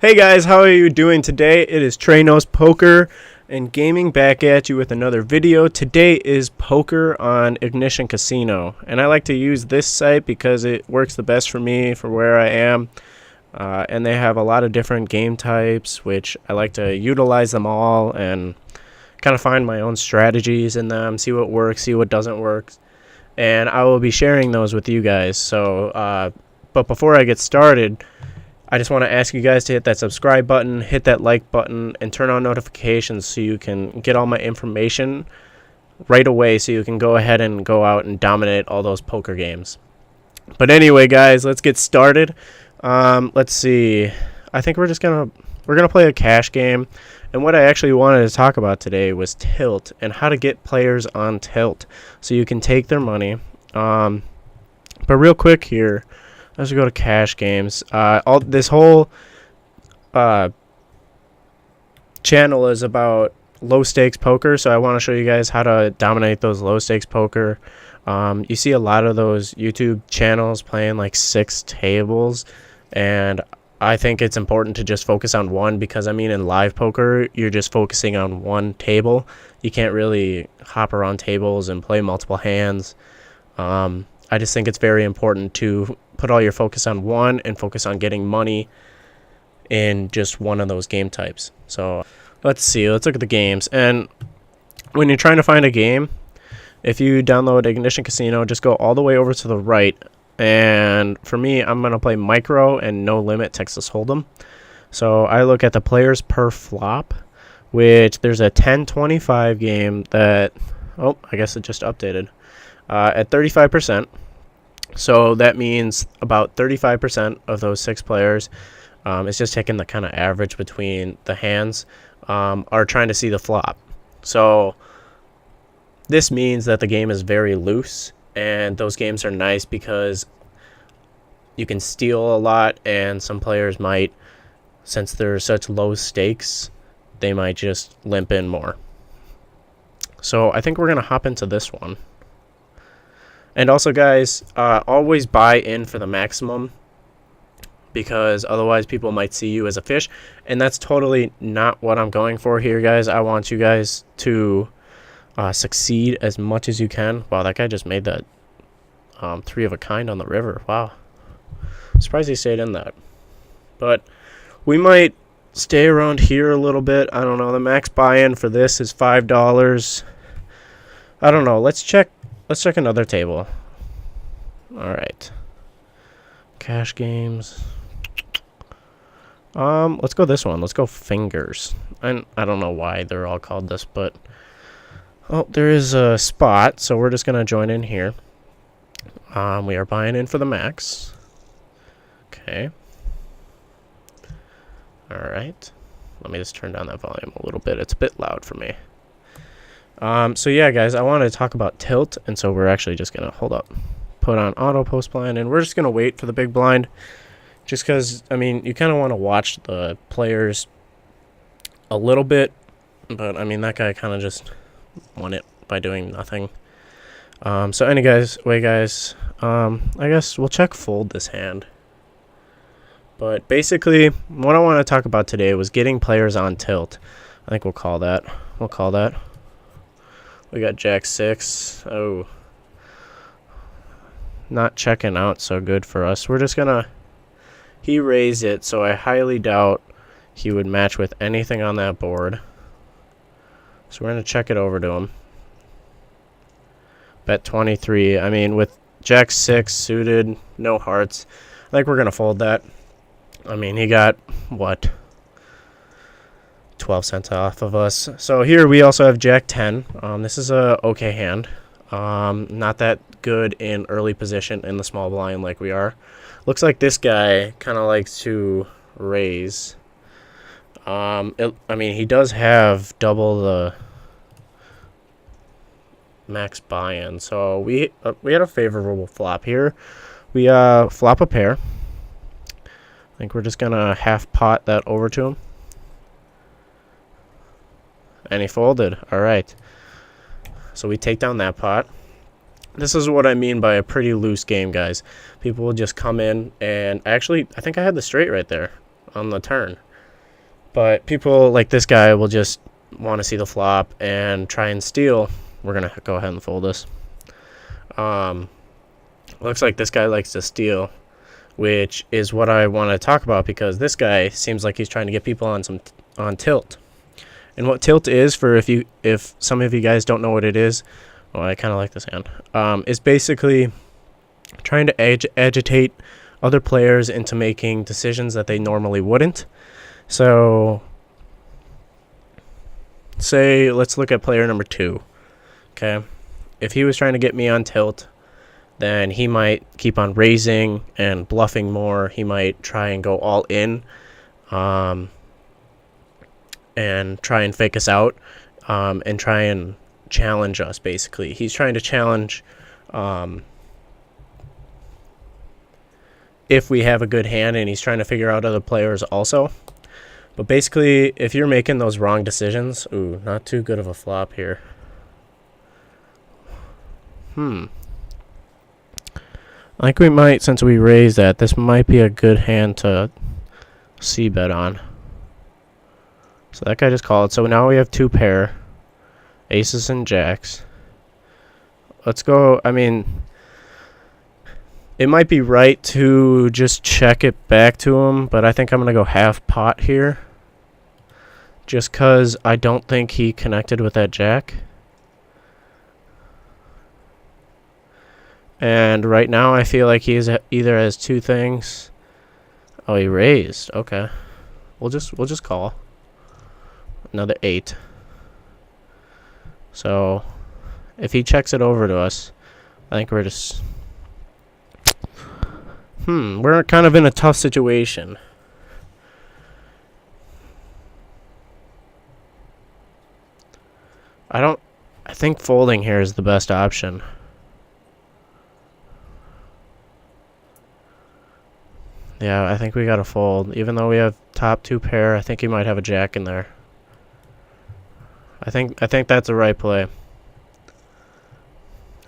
Hey guys, how are you doing today? It is Trey Knows Poker and Gaming back at you with another video. Today is poker on Ignition Casino, and I like to use this site because it works the best for me for where I am. And they have a lot of different game types, which I like to utilize them all and kind of find my own strategies in them, see what works, see what doesn't work, and I will be sharing those with you guys. But before I get started, I just want to ask you guys to hit that subscribe button, hit that like button, and turn on notifications so you can get all my information right away so you can go ahead and go out and dominate all those poker games. But anyway, guys, let's get started. Let's see. I think we're gonna play a cash game, and what I actually wanted to talk about today was tilt and how to get players on tilt so you can take their money. But real quick here, let's go to cash games. This whole channel is about low stakes poker, so I want to show you guys how to dominate those low stakes poker. You see a lot of those YouTube channels playing like 6 tables, and I think it's important to just focus on one because, I mean, in live poker, you're just focusing on one table. You can't really hop around tables and play multiple hands. I just think it's very important to put all your focus on one and focus on getting money in just one of those game types. So let's see. Let's look at the games. And when you're trying to find a game, if you download Ignition Casino, just go all the way over to the right. And for me, I'm going to play Micro and No Limit Texas Hold'em. So I look at the players per flop, which there's a 10-25 game that, oh, I guess it just updated, at 35%. So that means about 35% of those 6 players, it's just taking the kind of average between the hands, are trying to see the flop. So this means that the game is very loose, and those games are nice because you can steal a lot, and some players might, since they're such low stakes, they might just limp in more. So I think we're going to hop into this one. And also, guys, always buy in for the maximum because otherwise people might see you as a fish. And that's totally not what I'm going for here, guys. I want you guys to succeed as much as you can. Wow, that guy just made that 3 of a kind on the river. Wow. I'm surprised he stayed in that. But we might stay around here a little bit. I don't know. The max buy-in for this is $5. I don't know. Let's check another table. Alright. Cash games. Let's go this one. Let's go fingers. And I don't know why they're all called this, but oh, there is a spot, so we're just gonna join in here. We are buying in for the max. Okay. Alright. Let me just turn down that volume a little bit. It's a bit loud for me. So yeah, guys, I wanted to talk about tilt, and so we're actually just gonna put on auto post blind, and we're just gonna wait for the big blind, just because, I mean, you kind of want to watch the players a little bit, but I mean, that guy kind of just won it by doing nothing. So guys, I guess we'll check fold this hand. But basically, what I want to talk about today was getting players on tilt. I think we'll call that. We got Jack 6. Oh. Not checking out so good for us. We're just gonna... He raised it, so I highly doubt he would match with anything on that board. So we're gonna check it over to him. Bet 23. I mean, with Jack 6 suited, no hearts, I think we're gonna fold that. I mean, he got, what, 12 cents off of us. So here we also have Jack 10. This is a okay hand. Not that good in early position in the small blind like we are. Looks like this guy kind of likes to raise. I mean, he does have double the max buy-in. So we had a favorable flop here. We flop a pair. I think we're just gonna half pot that over to him. And he folded. Alright. So we take down that pot. This is what I mean by a pretty loose game, guys. People will just come in and... Actually, I think I had the straight right there on the turn. But people like this guy will just want to see the flop and try and steal. We're going to go ahead and fold this. Looks like this guy likes to steal, which is what I want to talk about, because this guy seems like he's trying to get people on tilt. And what tilt is, for if some of you guys don't know what it is, well, I kind of like this hand. It's basically trying to agitate other players into making decisions that they normally wouldn't. So, say, let's look at player number 2. Okay, if he was trying to get me on tilt, then he might keep on raising and bluffing more. He might try and go all in, and try and fake us out, and try and challenge us. Basically, he's trying to challenge if we have a good hand, and he's trying to figure out other players also. But basically, if you're making those wrong decisions, ooh, not too good of a flop here. I think we might, since we raised that, this might be a good hand to c-bet on. So that guy just called. So now we have 2 pair, aces and jacks. Let's go. I mean, it might be right to just check it back to him, but I think I'm going to go half pot here, just because I don't think he connected with that jack. And right now I feel like he either has 2 things. Oh, he raised. Okay. We'll just call. Another 8. So if he checks it over to us, I think we're just we're kind of in a tough situation. I think folding here is the best option. Yeah, I think we gotta fold. Even though we have top 2 pair, I think he might have a jack in there. I think that's the right play.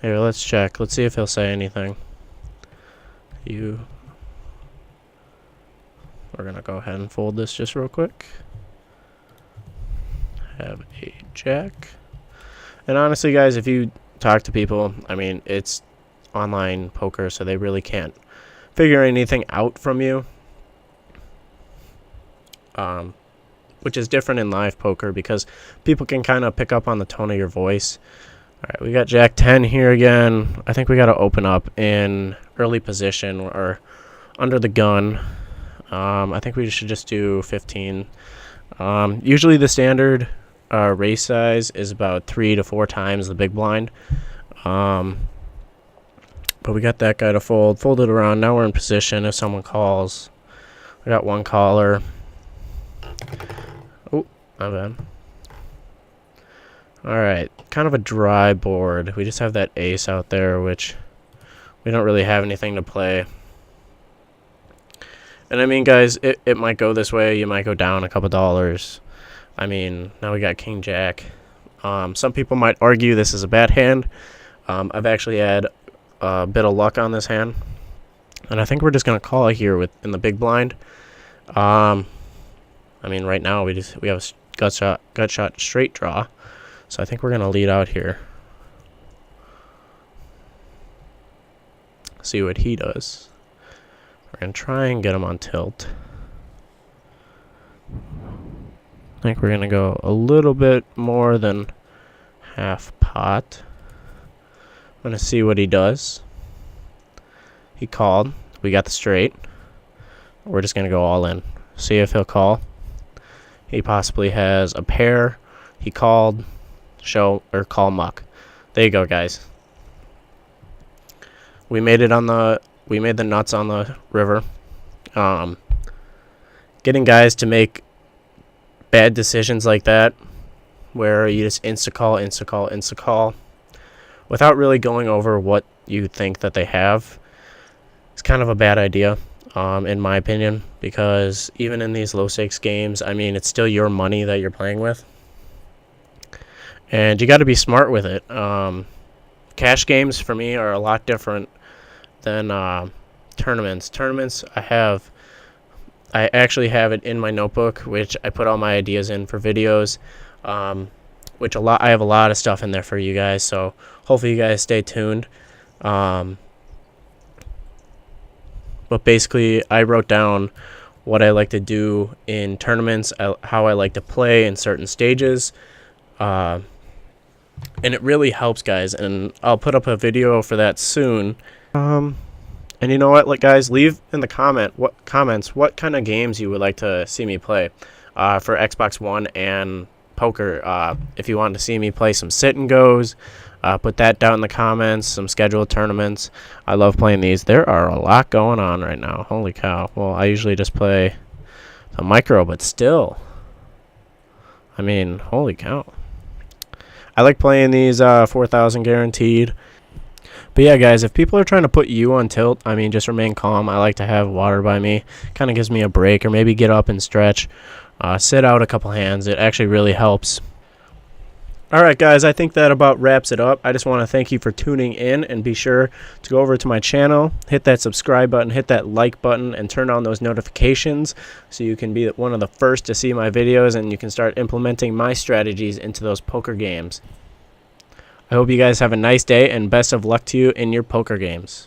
Here, let's check. Let's see if he'll say anything. We're gonna go ahead and fold this just real quick. Have a jack. And honestly, guys, if you talk to people, I mean, it's online poker, so they really can't figure anything out from you, which is different in live poker because people can kind of pick up on the tone of your voice. All right, we got jack 10 here again. I think we got to open up in early position or under the gun. I think we should just do 15. Usually the standard raise size is about 3 to 4 times the big blind. But we got that guy to fold. Fold it around. Now we're in position if someone calls. We got 1 caller. Oh, my bad. Alright. Kind of a dry board. We just have that ace out there, which we don't really have anything to play. And I mean, guys, it might go this way. You might go down a couple dollars. I mean, now we got king jack. Some people might argue this is a bad hand. I've actually had a bit of luck on this hand, and I think we're just gonna call it here in the big blind. I mean, right now we have a gut shot straight draw, so I think we're gonna lead out here. See what he does. We're gonna try and get him on tilt. I think we're gonna go a little bit more than half pot. I'm going to see what he does. He called. We got the straight. We're just going to go all in. See if he'll call. He possibly has a pair. He called. Show or call muck. There you go, guys. We made the nuts on the river. Getting guys to make bad decisions like that, where you just insta-call, without really going over what you think that they have, it's kind of a bad idea, in my opinion, because even in these low-stakes games, I mean, it's still your money that you're playing with, and you got to be smart with it. Cash games, for me, are a lot different than tournaments. Tournaments, I have I actually have it in my notebook, which I put all my ideas in for videos, which I have a lot of stuff in there for you guys, so hopefully you guys stay tuned. But basically, I wrote down what I like to do in tournaments, how I like to play in certain stages, and it really helps, guys, and I'll put up a video for that soon. And you know what, guys, leave in the comments what kind of games you would like to see me play for Xbox One and poker. If you want to see me play some sit and goes, put that down in the comments. Some scheduled tournaments. I love playing these. There are a lot going on right now. Holy cow. Well, I usually just play the micro, but still, I mean, holy cow. I like playing these 4,000 guaranteed. But yeah, guys, if people are trying to put you on tilt, I mean, just remain calm. I like to have water by me. Kind of gives me a break, or maybe get up and stretch. Sit out a couple hands. It actually really helps. Alright, guys, I think that about wraps it up. I just want to thank you for tuning in, and be sure to go over to my channel, hit that subscribe button, hit that like button, and turn on those notifications so you can be one of the first to see my videos and you can start implementing my strategies into those poker games. I hope you guys have a nice day, and best of luck to you in your poker games.